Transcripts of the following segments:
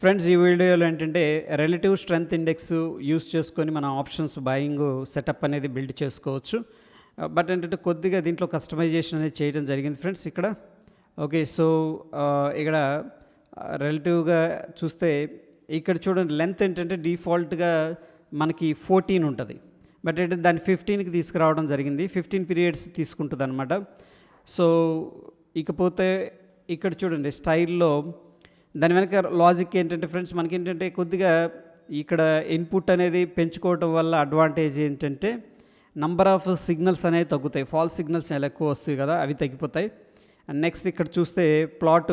Friends, ఈ వీడియోలో ఏంటంటే రిలేటివ్ స్ట్రెంత్ ఇండెక్స్ యూస్ చేసుకొని మన ఆప్షన్స్ బయింగ్ సెటప్ అనేది బిల్డ్ చేసుకోవచ్చు. బట్ ఏంటంటే కొద్దిగా దీంట్లో కస్టమైజేషన్ అనేది చేయడం జరిగింది ఫ్రెండ్స్ ఇక్కడ. ఓకే, సో ఇక్కడ రిలేటివ్గా చూస్తే ఇక్కడ చూడండి, లెంత్ ఏంటంటే డిఫాల్ట్గా మనకి 14 ఉంటుంది. బట్ ఏంటంటే దాన్ని 15కి తీసుకురావడం జరిగింది. 15 పీరియడ్స్ తీసుకుంటుంది అనమాట. సో ఇకపోతే ఇక్కడ చూడండి స్టైల్లో దాని వెనక లాజిక్ ఏంటంటే ఫ్రెండ్స్, మనకి ఏంటంటే కొద్దిగా ఇక్కడ ఇన్పుట్ అనేది పెంచుకోవడం వల్ల అడ్వాంటేజ్ ఏంటంటే నంబర్ ఆఫ్ సిగ్నల్స్ అనేవి తగ్గుతాయి. ఫాల్స్ సిగ్నల్స్ చాలా ఎక్కువ వస్తాయి కదా, అవి తగ్గిపోతాయి. అండ్ నెక్స్ట్ ఇక్కడ చూస్తే ప్లాట్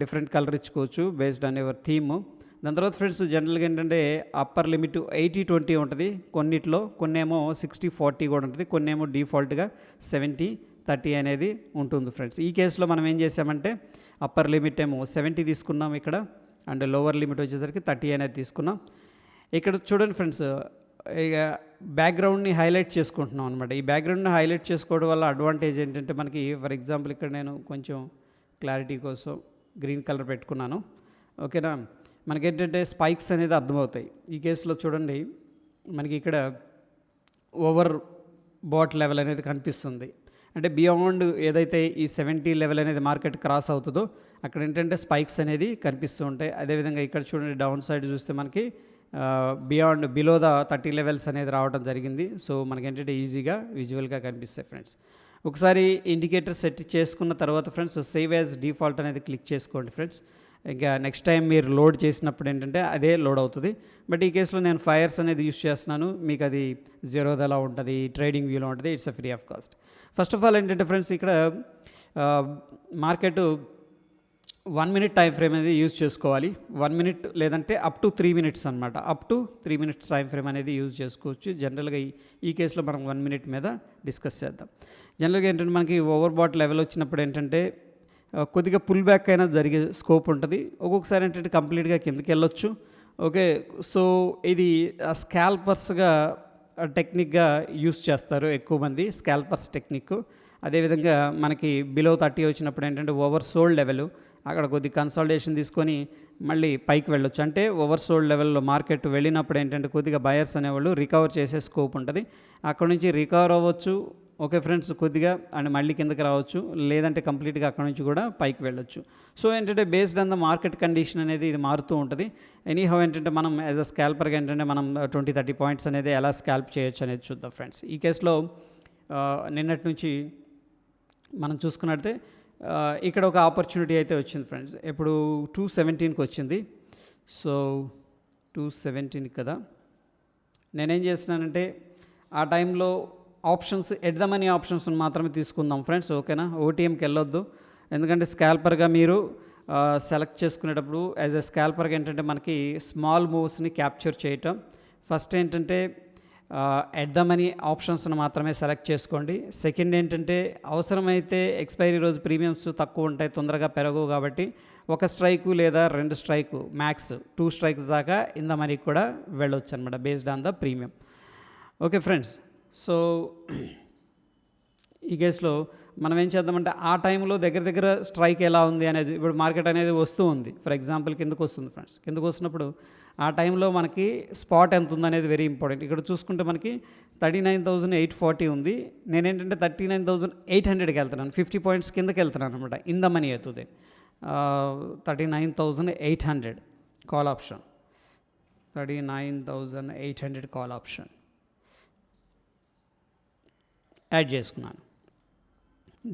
డిఫరెంట్ కలర్ ఇచ్చుకోవచ్చు బేస్డ్ ఆన్ యువర్ థీమ్. దాని తర్వాత ఫ్రెండ్స్ జనరల్గా ఏంటంటే అప్పర్ లిమిట్ 80-20 ఉంటుంది కొన్నిట్లో, కొన్నేమో 60-40 కూడా ఉంటుంది, కొన్నేమో డిఫాల్ట్గా 70-30 అనేది ఉంటుంది ఫ్రెండ్స్. ఈ కేసులో మనం ఏం చేసామంటే అప్పర్ లిమిట్ ఏమో 70 తీసుకున్నాం ఇక్కడ, అండ్ లోవర్ లిమిట్ వచ్చేసరికి 30 అనేది తీసుకున్నాం. ఇక్కడ చూడండి ఫ్రెండ్స్, ఇక బ్యాక్గ్రౌండ్ని హైలైట్ చేసుకుంటున్నాం అనమాట. ఈ బ్యాక్గ్రౌండ్ని హైలైట్ చేసుకోవడం వల్ల అడ్వాంటేజ్ ఏంటంటే మనకి, ఫర్ ఎగ్జాంపుల్ ఇక్కడ నేను కొంచెం క్లారిటీ కోసం గ్రీన్ కలర్ పెట్టుకున్నాను. ఓకేనా, మనకేంటంటే స్పైక్స్ అనేది అర్థమవుతాయి. ఈ కేసులో చూడండి మనకి ఇక్కడ ఓవర్ బాట్ లెవెల్ అనేది కనిపిస్తుంది. అంటే బియాండ్ ఏదైతే ఈ 70 లెవెల్ అనేది మార్కెట్ క్రాస్ అవుతుందో అక్కడ ఏంటంటే స్పైక్స్ అనేది కనిపిస్తూ ఉంటాయి. అదేవిధంగా ఇక్కడ చూడండి డౌన్ సైడ్ చూస్తే మనకి బిలో ద 30 లెవెల్స్ అనేది రావడం జరిగింది. సో మనకి ఏంటంటే ఈజీగా విజువల్గా కనిపిస్తాయి ఫ్రెండ్స్. ఒకసారి ఇండికేటర్ సెట్ చేసుకున్న తర్వాత ఫ్రెండ్స్ సేవ్ యాజ్ డిఫాల్ట్ అనేది క్లిక్ చేసుకోండి ఫ్రెండ్స్. ఇంకా నెక్స్ట్ టైం మీరు లోడ్ చేసినప్పుడు ఏంటంటే అదే లోడ్ అవుతుంది. బట్ ఈ కేసులో నేను ఫైర్స్ అనేది యూస్ చేస్తున్నాను. మీకు అది జీరోదలా ఉంటుంది, ట్రేడింగ్ వ్యూలో ఉంటుంది, it's a free of cost. First of all ఏంటంటే ఫ్రెండ్స్ ఇక్కడ మార్కెట్ 1 మినిట్ టైం ఫ్రేమ్ అనేది యూజ్ చేసుకోవాలి. 1 మినిట్ లేదంటే అప్ టు 3 మినిట్స్ అనమాట. Up to 3 minutes time frame అనేది యూజ్ చేసుకోవచ్చు. జనరల్గా ఈ కేసులో మనం 1 మినిట్ మీద డిస్కస్ చేద్దాం. జనరల్గా ఏంటంటే మనకి ఓవర్ బాట్ లెవెల్ వచ్చినప్పుడు ఏంటంటే కొద్దిగా పుల్ బ్యాక్ అయినా జరిగే స్కోప్ ఉంటుంది. ఒక్కొక్కసారి ఏంటంటే కంప్లీట్గా కిందకి వెళ్ళొచ్చు. ఓకే, సో ఇది స్కాల్పర్స్గా టెక్నిక్గా యూస్ చేస్తారు ఎక్కువ మంది, స్కాల్పర్స్ టెక్నిక్. అదేవిధంగా మనకి బిలో 30 వచ్చినప్పుడు ఏంటంటే ఓవర్ సోల్డ్ లెవెల్, అక్కడ కొద్ది కన్సాలిడేషన్ తీసుకొని మళ్ళీ పైకి వెళ్ళొచ్చు. అంటే ఓవర్ సోల్డ్ లెవెల్లో మార్కెట్ వెళ్ళినప్పుడు ఏంటంటే కొద్దిగా బయర్స్ అనేవాళ్ళు రికవర్ చేసే స్కోప్ ఉంటుంది. అక్కడ నుంచి రికవర్ అవ్వచ్చు. ఓకే ఫ్రెండ్స్, కొద్దిగా అండ్ మళ్ళీ కిందకి రావచ్చు, లేదంటే కంప్లీట్గా అక్కడ నుంచి కూడా పైకి వెళ్ళొచ్చు. సో ఏంటంటే based on the market condition అనేది ఇది మారుతూ ఉంటుంది. ఎనీహౌ ఏంటంటే మనం యాజ్ అ స్కాల్పర్గా ఏంటంటే మనం 20-30 పాయింట్స్ అనేది ఎలా స్కాల్ప్ చేయొచ్చు అనేది చూద్దాం ఫ్రెండ్స్. ఈ కేసులో నిన్నటి నుంచి మనం చూసుకున్నట్టే ఇక్కడ ఒక ఆపర్చునిటీ అయితే వచ్చింది ఫ్రెండ్స్. ఇప్పుడు 217కి వచ్చింది. సో 217 కదా, నేనేం చేస్తున్నానంటే ఆ టైంలో options at the money options మాత్రమే తీసుకుందాం ఫ్రెండ్స్. ఓకేనా, ఓటీఎంకి వెళ్ళొద్దు. ఎందుకంటే స్కాల్పర్గా మీరు సెలెక్ట్ చేసుకునేటప్పుడు యాజ్ ఎ స్కాల్పర్గా ఏంటంటే మనకి స్మాల్ మూవ్స్ని క్యాప్చర్ చేయటం. ఫస్ట్ ఏంటంటే ఎట్ ద మనీ ఆప్షన్స్ని మాత్రమే సెలెక్ట్ చేసుకోండి. సెకండ్ ఏంటంటే అవసరమైతే ఎక్స్పైరీ రోజు ప్రీమియమ్స్ తక్కువ ఉంటాయి, తొందరగా పెరగవు, కాబట్టి 1 స్ట్రైకు లేదా 2 స్ట్రైకు మ్యాక్స్ 2 స్ట్రైక్స్ దాకా ఇన్ ద మనీకి కూడా వెళ్ళొచ్చు అనమాట based on the premium. Okay friends, so ఈ కేసులో మనం ఏం చేద్దామంటే ఆ టైంలో దగ్గర స్ట్రైక్ ఎలా ఉంది అనేది, ఇప్పుడు మార్కెట్ అనేది వస్తూ ఉంది, ఫర్ ఎగ్జాంపుల్ కిందకు వస్తుంది ఫ్రెండ్స్. కిందకు వస్తున్నప్పుడు ఆ టైంలో మనకి స్పాట్ ఎంత ఉందనేది వెరీ ఇంపార్టెంట్. ఇక్కడ చూసుకుంటే మనకి 39,840 ఉంది. నేనేంటంటే 39,800కి వెళ్తున్నాను, 50 పాయింట్స్ కిందకి వెళ్తున్నాను అనమాట. ఇన్ ద మనీ అవుతుంది 39,800 call option, 39,800 call option add చేసుకున్నాను.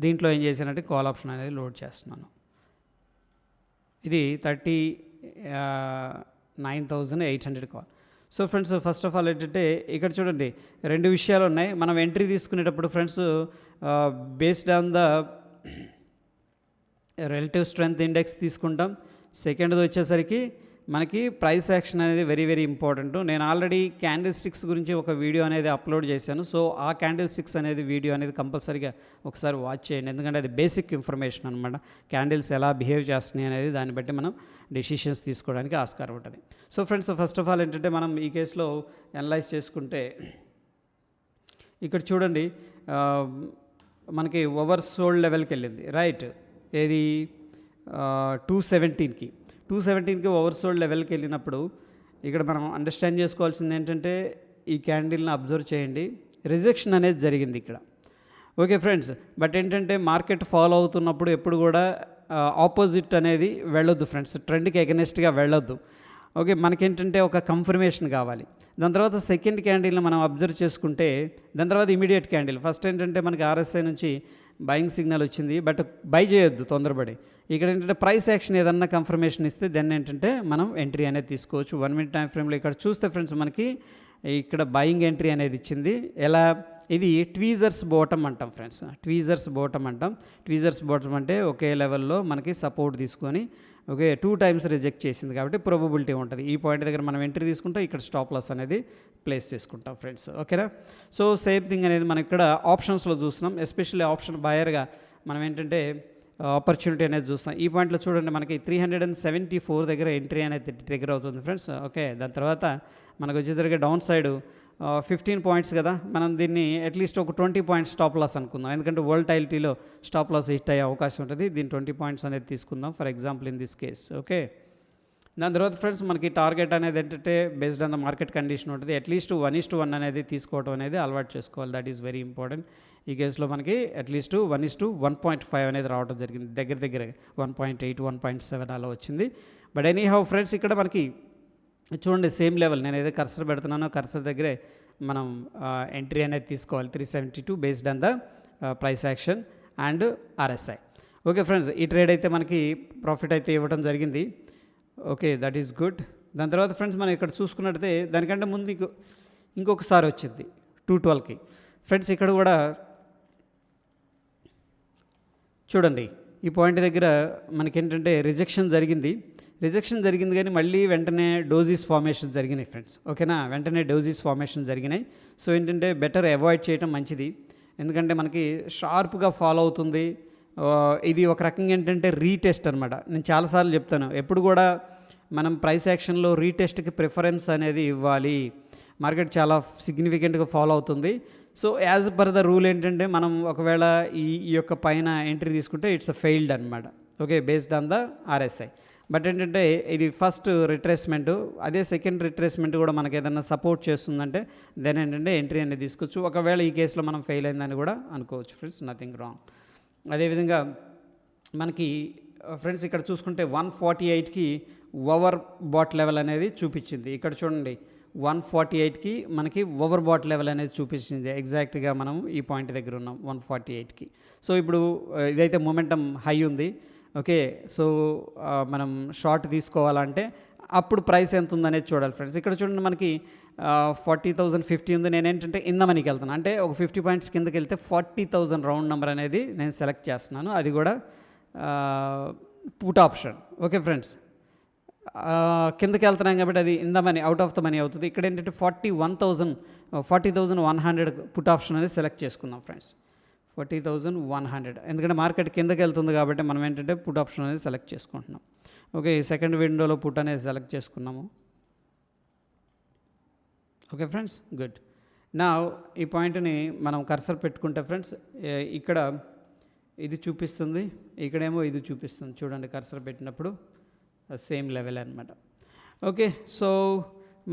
దీంట్లో ఏం చేశానంటే కాల్ ఆప్షన్ అనేది లోడ్ చేస్తున్నాను. ఇది 39,800 call. So friends, first of all ఏంటంటే ఇక్కడ చూడండి 2 విషయాలు ఉన్నాయి. మనం ఎంట్రీ తీసుకునేటప్పుడు friends based on the relative strength index తీసుకుంటాం. సెకండ్ది వచ్చేసరికి మనకి ప్రైస్ యాక్షన్ అనేది వెరీ ఇంపార్టెంట్. నేను ఆల్రెడీ క్యాండిల్ స్టిక్స్ గురించి ఒక వీడియో అనేది అప్లోడ్ చేశాను. సో ఆ క్యాండిల్ స్టిక్స్ అనేది వీడియో అనేది కంపల్సరీగా ఒకసారి వాచ్ చేయండి, ఎందుకంటే అది బేసిక్ ఇన్ఫర్మేషన్ అనమాట. క్యాండిల్స్ ఎలా బిహేవ్ చేస్తున్నాయి అనేది దాన్ని బట్టి మనం డెసిషన్స్ తీసుకోవడానికి ఆస్కారం ఉంటుంది. So friends, first of all ఏంటంటే మనం ఈ కేసులో అనలైజ్ చేసుకుంటే ఇక్కడ చూడండి మనకి ఓవర్ సోల్డ్ లెవెల్కి వెళ్ళింది రైట్. ఏది 217కి 217కి ఓవర్సోల్డ్ లెవెల్కి వెళ్ళినప్పుడు ఇక్కడ మనం అండర్స్టాండ్ చేసుకోవాల్సింది ఏంటంటే ఈ క్యాండిల్ని అబ్జర్వ్ చేయండి, రిజెక్షన్ అనేది జరిగింది ఇక్కడ. ఓకే ఫ్రెండ్స్, బట్ ఏంటంటే మార్కెట్ ఫాలో అవుతున్నప్పుడు ఎప్పుడు కూడా ఆపోజిట్ అనేది వెళ్ళొద్దు ఫ్రెండ్స్, ట్రెండ్కి ఎగనెస్ట్గా వెళ్ళొద్దు. ఓకే, మనకేంటంటే ఒక కన్ఫర్మేషన్ కావాలి. దాని తర్వాత సెకండ్ క్యాండిల్ని మనం అబ్జర్వ్ చేసుకుంటే దాని తర్వాత ఇమీడియట్ క్యాండిల్, ఫస్ట్ ఏంటంటే మనకి ఆర్ఎస్ఐ నుంచి బయింగ్ సిగ్నల్ వచ్చింది, బట్ బై చేయొద్దు తొందరపడి. ఇక్కడ ఏంటంటే ప్రైస్ యాక్షన్ ఏదన్నా కన్ఫర్మేషన్ ఇస్తే దెన్ ఏంటంటే మనం ఎంట్రీ అనేది తీసుకోవచ్చు. 1 minute టైం ఫ్రేమ్లో ఇక్కడ చూస్తే ఫ్రెండ్స్ మనకి ఇక్కడ బయింగ్ ఎంట్రీ అనేది ఇచ్చింది. ఎలా, ఇది ట్వీజర్స్ బాటమ్ అంటాం ఫ్రెండ్స్, ట్వీజర్స్ బాటమ్ అంటాం. ట్వీజర్స్ బాటమ్ అంటే ఒకే లెవెల్లో మనకి సపోర్ట్ తీసుకొని ఓకే 2 times రిజెక్ట్ చేసింది కాబట్టి ప్రాబబిలిటీ ఉంటుంది. ఈ పాయింట్ దగ్గర మనం ఎంట్రీ తీసుకుంటాం, ఇక్కడ స్టాప్ లాస్ అనేది ప్లేస్ చేసుకుంటాం ఫ్రెండ్స్. ఓకేనా, సో సేమ్ థింగ్ అనేది మనం ఇక్కడ ఆప్షన్స్లో చూస్తున్నాం. ఎస్పెషల్లీ ఆప్షన్ బయర్గా మనం ఏంటంటే ఆపర్చునిటీ అనేది చూస్తాం. ఈ పాయింట్లో చూడండి మనకి 374 దగ్గర ఎంట్రీ అనేది ట్రిగర్ అవుతుంది ఫ్రెండ్స్. ఓకే, దాని తర్వాత మనకు వచ్చేసరికి డౌన్ సైడ్ 15 points కదా, మనం దీన్ని అట్లీస్ట్ ఒక 20 points స్టాప్ లాస్ అనుకుందాం, ఎందుకంటే వోల్టైలిటీలో స్టాప్ లాస్ హిట్ అయ్యే అవకాశం ఉంటుంది. దీన్ని 20 points అనేది తీసుకుందాం for example in this case. Okay, దాని తర్వాత ఫ్రెండ్స్ మనకి టార్గెట్ అనేది ఏంటంటే based on the market condition ఉంటుంది, అట్లీస్ట్ 1:1 అనేది తీసుకోవడం అనేది అలవాటు చేసుకోవాలి. That is very important. ఈ కేసులో మనకి అట్లీస్ట్ 1:1.5 అనేది రావడం జరిగింది, దగ్గర 1.8 1.7 అలా వచ్చింది. బట్ ఎనీ హౌ ఫ్రెండ్స్, ఇక్కడ మనకి చూడండి సేమ్ లెవెల్, నేను ఏదో కర్సర్ పెడుతున్నానో కర్సర్ దగ్గరే మనం ఎంట్రీ అనేది తీసుకోవాలి 372 based on the price action and RSI. Okay friends, ఈ ట్రేడ్ అయితే మనకి ప్రాఫిట్ అయితే ఇవ్వడం జరిగింది. Okay, that is good. దాని తర్వాత ఫ్రెండ్స్ మనం ఇక్కడ చూసుకున్నట్టయితే దానికంటే ముందు ఇంకొకసారి వచ్చింది 212కి ఫ్రెండ్స్. ఇక్కడ కూడా చూడండి ఈ పాయింట్ దగ్గర మనకేంటంటే రిజెక్షన్ జరిగింది కానీ మళ్ళీ వెంటనే డోజీస్ ఫార్మేషన్ జరిగినాయి ఫ్రెండ్స్. ఓకేనా, వెంటనే డోజీస్ ఫార్మేషన్ జరిగినాయి. సో ఏంటంటే బెటర్ అవాయిడ్ చేయడం మంచిది, ఎందుకంటే మనకి షార్ప్గా ఫాలో అవుతుంది. ఇది ఒక రకంగా ఏంటంటే రీటెస్ట్ అనమాట. నేను చాలాసార్లు చెప్తాను, ఎప్పుడు కూడా మనం ప్రైస్ యాక్షన్లో రీటెస్ట్కి ప్రిఫరెన్స్ అనేది ఇవ్వాలి. మార్కెట్ చాలా సిగ్నిఫికెంట్గా ఫాలో అవుతుంది. So as per the rule ఏంటంటే మనం ఒకవేళ ఈ యొక్క పైన ఎంట్రీ తీసుకుంటే ఇట్స్ అ ఫెయిల్డ్ అనమాట. Okay, based on the RSI. But ఏంటంటే ఇది ఫస్ట్ రిట్రేస్మెంట్, అదే సెకండ్ రిట్రేస్మెంట్ కూడా మనకి ఏదైనా సపోర్ట్ చేస్తుందంటే దెన్ ఏంటంటే ఎంట్రీ అనేది తీసుకోవచ్చు. ఒకవేళ ఈ కేసులో మనం ఫెయిల్ అయిందని కూడా అనుకోవచ్చు ఫ్రెండ్స్, నథింగ్ రాంగ్. అదేవిధంగా మనకి ఫ్రెండ్స్ ఇక్కడ చూసుకుంటే 148కి ఓవర్ బాట్ లెవెల్ అనేది చూపించింది. ఇక్కడ చూడండి 148కి మనకి ఓవర్ బాట్ లెవెల్ అనేది చూపించింది. ఎగ్జాక్ట్గా మనం ఈ పాయింట్ దగ్గర ఉన్నాం 148కి. సో ఇప్పుడు ఇదైతే మొమెంటం హై ఉంది. ఓకే, సో మనం షార్ట్ తీసుకోవాలంటే అప్పుడు ప్రైస్ ఎంత ఉందనేది చూడాలి ఫ్రెండ్స్. ఇక్కడ చూడండి మనకి 40,050 ఉంది. నేనేంటంటే ఇన్ ద మనీకి వెళ్తాను, అంటే ఒక 50 points కిందకి వెళ్తే 40,000 రౌండ్ నెంబర్ అనేది నేను సెలెక్ట్ చేస్తున్నాను. అది కూడా పుట్ ఆప్షన్. ఓకే ఫ్రెండ్స్, కిందకి వెళ్తున్నాం కాబట్టి అది in the money out of the money అవుతుంది. ఇక్కడ ఏంటంటే 40,100 పుట్ ఆప్షన్ అనేది సెలెక్ట్ చేసుకుందాం ఫ్రెండ్స్. 40,100, ఎందుకంటే మార్కెట్ కిందకి వెళ్తుంది కాబట్టి మనం ఏంటంటే పుట్ ఆప్షన్ అనేది సెలెక్ట్ చేసుకుంటున్నాం. ఓకే, సెకండ్ విండోలో పుట్ అనేది సెలెక్ట్ చేసుకున్నాము. Okay friends, good. నా ఈ పాయింట్ని మనం కర్సర్ పెట్టుకుంటే ఫ్రెండ్స్ ఇక్కడ ఇది చూపిస్తుంది, ఇక్కడేమో ఇది చూపిస్తుంది. చూడండి కర్సర్ పెట్టినప్పుడు సేమ్ లెవెల్ అనమాట. ఓకే, సో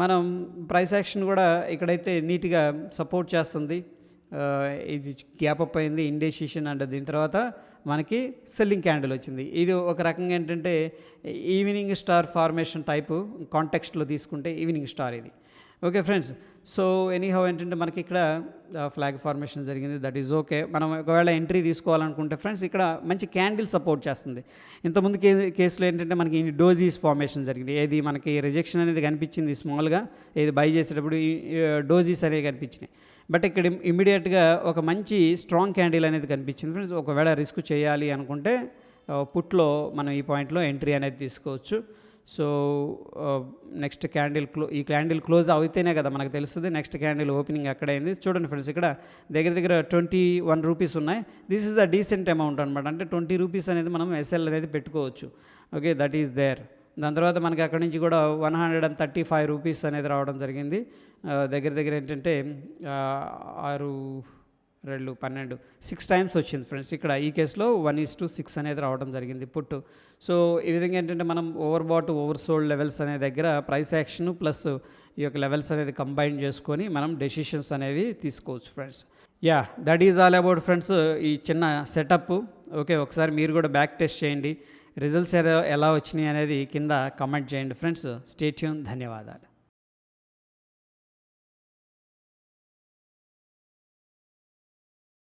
మనం ప్రైస్ యాక్షన్ కూడా ఇక్కడైతే నీట్గా సపోర్ట్ చేస్తుంది. ఇది గ్యాప్ అప్ అయింది, ఇండెసిషన్ అండ్ దీని తర్వాత మనకి సెల్లింగ్ క్యాండిల్ వచ్చింది. ఇది ఒక రకంగా ఏంటంటే ఈవినింగ్ స్టార్ ఫార్మేషన్ టైపు కాంటెక్స్ట్లో తీసుకుంటే ఈవినింగ్ స్టార్ ఇది. ఓకే ఫ్రెండ్స్, సో ఎనీహౌ ఏంటంటే మనకి ఇక్కడ ఫ్లాగ్ ఫార్మేషన్ జరిగింది, దట్ ఈజ్ ఓకే. మనం ఒకవేళ ఎంట్రీ తీసుకోవాలనుకుంటే ఫ్రెండ్స్ ఇక్కడ మంచి క్యాండిల్ సపోర్ట్ చేస్తుంది. ఇంతకుముందు కేసులో ఏంటంటే మనకి డోజీస్ ఫార్మేషన్ జరిగింది. ఏది మనకి రిజెక్షన్ అనేది కనిపించింది స్మాల్గా, ఏది బై చేసేటప్పుడు డోజీస్ అనేవి కనిపించినాయి. బట్ ఇక్కడ ఇమీడియట్గా ఒక మంచి స్ట్రాంగ్ క్యాండిల్ అనేది కనిపించింది ఫ్రెండ్స్. ఒకవేళ రిస్క్ చేయాలి అనుకుంటే పుట్లో మనం ఈ పాయింట్లో ఎంట్రీ అనేది తీసుకోవచ్చు. సో నెక్స్ట్ ఈ క్యాండిల్ క్లోజ్ అయితేనే కదా మనకు తెలుస్తుంది నెక్స్ట్ క్యాండిల్ ఓపెనింగ్ ఎక్కడైంది. చూడండి ఫ్రెండ్స్, ఇక్కడ దగ్గర 21 రూపీస్ ఉన్నాయి. This is the decent amount అనమాట. అంటే 20 రూపీస్ అనేది మనం ఎస్ఎల్ అనేది పెట్టుకోవచ్చు. Okay, that is there. దాని తర్వాత మనకి అక్కడి నుంచి కూడా 135 రూపీస్ అనేది రావడం జరిగింది. దగ్గర ఏంటంటే 2 12 6 టైమ్స్ వచ్చింది ఫ్రెండ్స్. ఇక్కడ ఈ కేసులో 1:6 అనేది రావడం జరిగింది పుట్టు. సో ఈ విధంగా ఏంటంటే మనం over bat over sold levels అనే దగ్గర ప్రైస్ యాక్షన్ ప్లస్ ఈ యొక్క లెవెల్స్ అనేది కంబైన్ చేసుకొని మనం డెసిషన్స్ అనేవి తీసుకోవచ్చు friends. Yeah, that is all about friends ఈ చిన్న సెటప్. ఓకే, ఒకసారి మీరు కూడా బ్యాక్ టెస్ట్ చేయండి. రిజల్ట్స్ ఎలా వచ్చినాయి అనేది కింద కమెంట్ చేయండి ఫ్రెండ్స్. Stay tune. ధన్యవాదాలు.